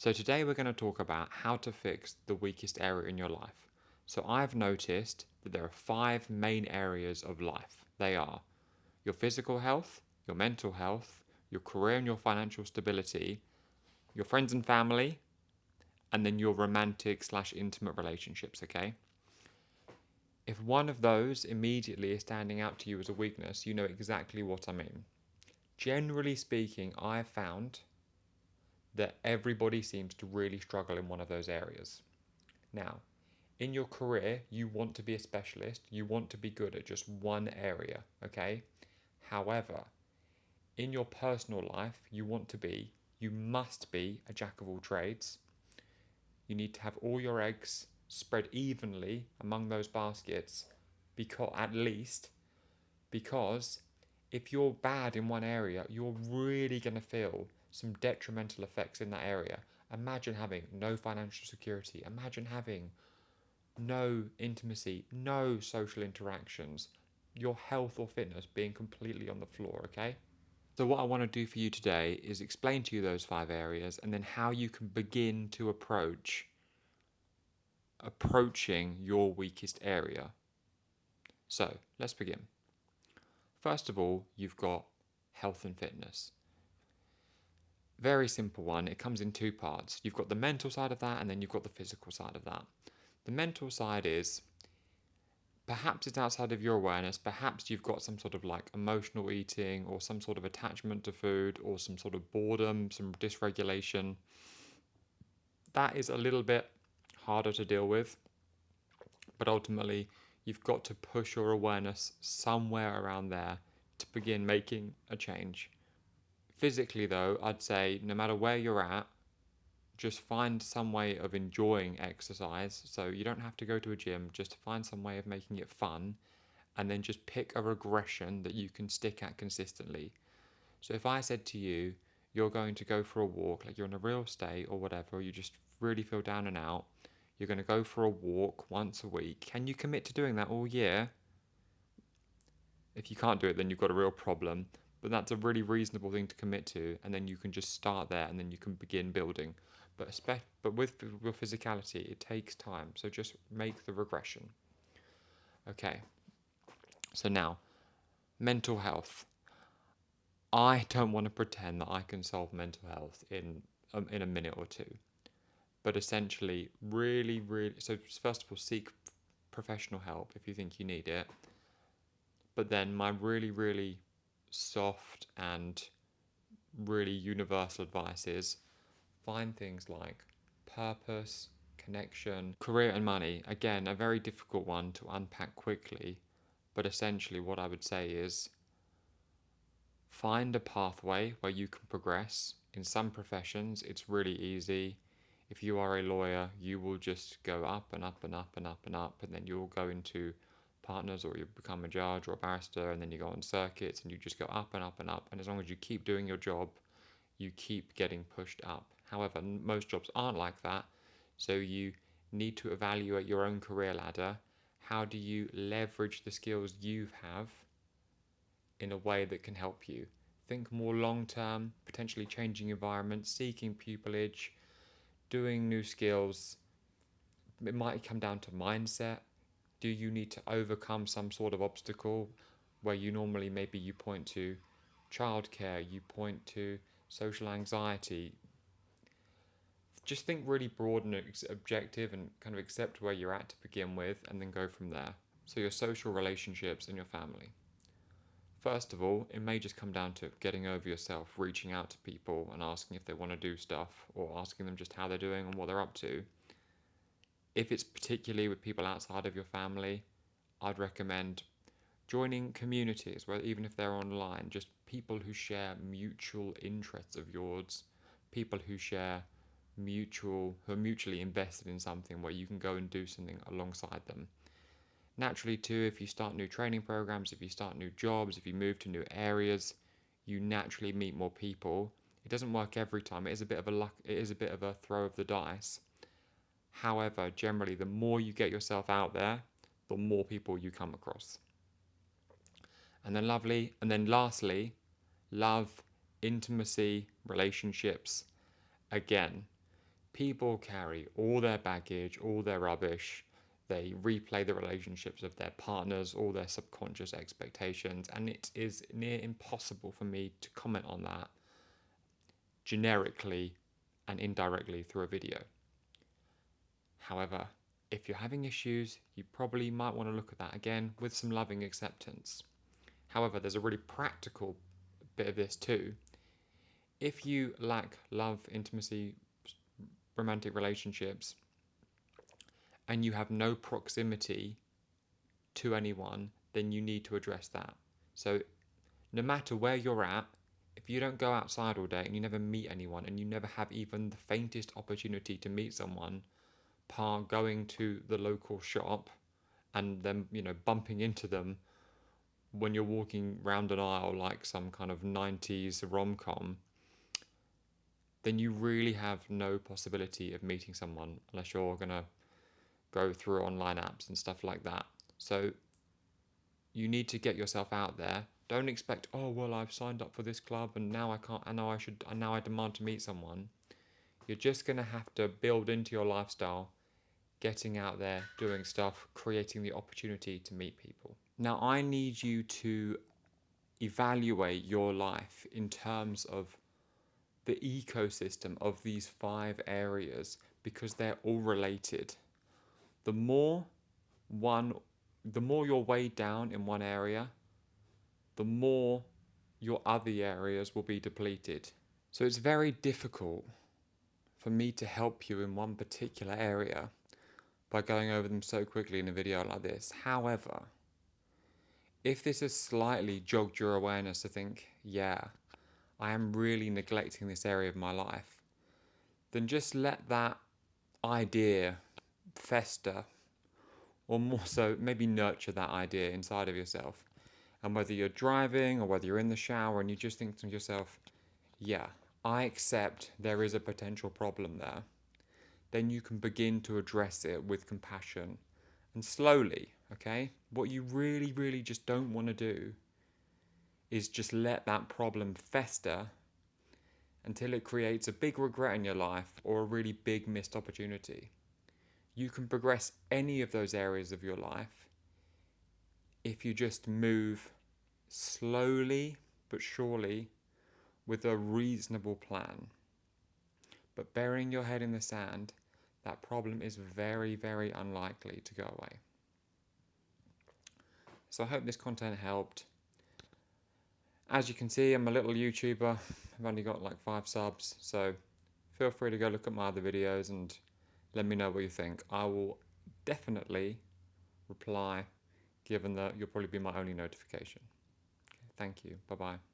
So today we're going to talk about how to fix the weakest area in your life. So I've noticed that there are 5 main areas of life. They are your physical health, your mental health, your career and your financial stability, your friends and family, and then your romantic/intimate relationships, okay? If one of those immediately is standing out to you as a weakness, you know exactly what I mean. Generally speaking, I've found that everybody seems to really struggle in one of those areas. Now, in your career, you want to be a specialist, you want to be good at just one area, okay? However, in your personal life, you must be a jack of all trades. You need to have all your eggs spread evenly among those baskets, because if you're bad in one area, you're really going to feel some detrimental effects in that area. Imagine having no financial security. Imagine having no intimacy, no social interactions, your health or fitness being completely on the floor, okay? So, what I want to do for you today is explain to you those 5 areas and then how you can begin to approaching your weakest area. So, let's begin. First of all, you've got health and fitness. Very simple one. It comes in 2 parts. You've got the mental side of that and then you've got the physical side of that. The mental side is perhaps it's outside of your awareness. Perhaps you've got some sort of like emotional eating or some sort of attachment to food or some sort of boredom, some dysregulation. That is a little bit harder to deal with, but ultimately you've got to push your awareness somewhere around there to begin making a change. Physically, though, I'd say no matter where you're at, just find some way of enjoying exercise. So you don't have to go to a gym, just find some way of making it fun and then just pick a regression that you can stick at consistently. So if I said to you, you're going to go for a walk, like you're in a real state or whatever, you just really feel down and out, you're going to go for a walk once a week. Can you commit to doing that all year? If you can't do it, then you've got a real problem. But that's a really reasonable thing to commit to, and then you can just start there, and then you can begin building. But with your physicality, it takes time. So just make the regression. Okay. So now, mental health. I don't want to pretend that I can solve mental health in a minute or two. But essentially, really, really. So first of all, seek professional help if you think you need it. But then my really, really soft and really universal advice is find things like purpose, connection, career, and money. Again, a very difficult one to unpack quickly, but essentially, what I would say is find a pathway where you can progress. In some professions, it's really easy. If you are a lawyer, you will just go up and up and up and up and up, and then you'll go into partners or you become a judge or a barrister, and then you go on circuits and you just go up and up and up. And as long as you keep doing your job, you keep getting pushed up. However, most jobs aren't like that, so you need to evaluate your own career ladder. How do you leverage the skills you have in a way that can help you? Think more long term, potentially changing environments, seeking pupillage, doing new skills. It might come down to mindset. Do you need to overcome some sort of obstacle where you normally maybe you point to childcare, you point to social anxiety? Just think really broad and objective and kind of accept where you're at to begin with and then go from there. So, your social relationships and your family. First of all, it may just come down to getting over yourself, reaching out to people and asking if they want to do stuff or asking them just how they're doing and what they're up to. If it's particularly with people outside of your family, I'd recommend joining communities where even if they're online, just people who share mutual interests of yours, people who are mutually invested in something where you can go and do something alongside them. Naturally too, if you start new training programs, if you start new jobs, if you move to new areas, you naturally meet more people. It doesn't work every time. It is a bit of a throw of the dice. However, generally the more you get yourself out there, the more people you come across. And then lastly, love, intimacy, relationships. Again, People carry all their baggage, all their rubbish. They replay the relationships of their partners, all their subconscious expectations, and it is near impossible for me to comment on that generically and indirectly through a video. However, if you're having issues, you probably might want to look at that again with some loving acceptance. However, there's a really practical bit of this too. If you lack love, intimacy, romantic relationships, and you have no proximity to anyone, then you need to address that. So, no matter where you're at, if you don't go outside all day and you never meet anyone and you never have even the faintest opportunity to meet someone, going to the local shop and then, bumping into them when you're walking round an aisle like some kind of 90s rom-com, then you really have no possibility of meeting someone unless you're going to go through online apps and stuff like that. So you need to get yourself out there. Don't expect, oh well, I've signed up for this club and now I can't, and now I should, and now I demand to meet someone. You're just going to have to build into your lifestyle, getting out there, doing stuff, creating the opportunity to meet people. Now I need you to evaluate your life in terms of the ecosystem of these 5 areas because they're all related. The more you're weighed down in one area, the more your other areas will be depleted. So it's very difficult for me to help you in one particular area by going over them so quickly in a video like this. However, if this has slightly jogged your awareness to think, yeah, I am really neglecting this area of my life, then just let that idea fester, or more so, maybe nurture that idea inside of yourself. And whether you're driving or whether you're in the shower and you just think to yourself, yeah, I accept there is a potential problem there, then you can begin to address it with compassion and slowly, okay? What you really, really just don't want to do is just let that problem fester until it creates a big regret in your life or a really big missed opportunity. You can progress any of those areas of your life if you just move slowly but surely with a reasonable plan. But burying your head in the sand, that problem is very, very unlikely to go away. So I hope this content helped. As you can see, I'm a little YouTuber. I've only got like 5 subs, so feel free to go look at my other videos and let me know what you think. I will definitely reply, given that you'll probably be my only notification. Okay, thank you. Bye-bye.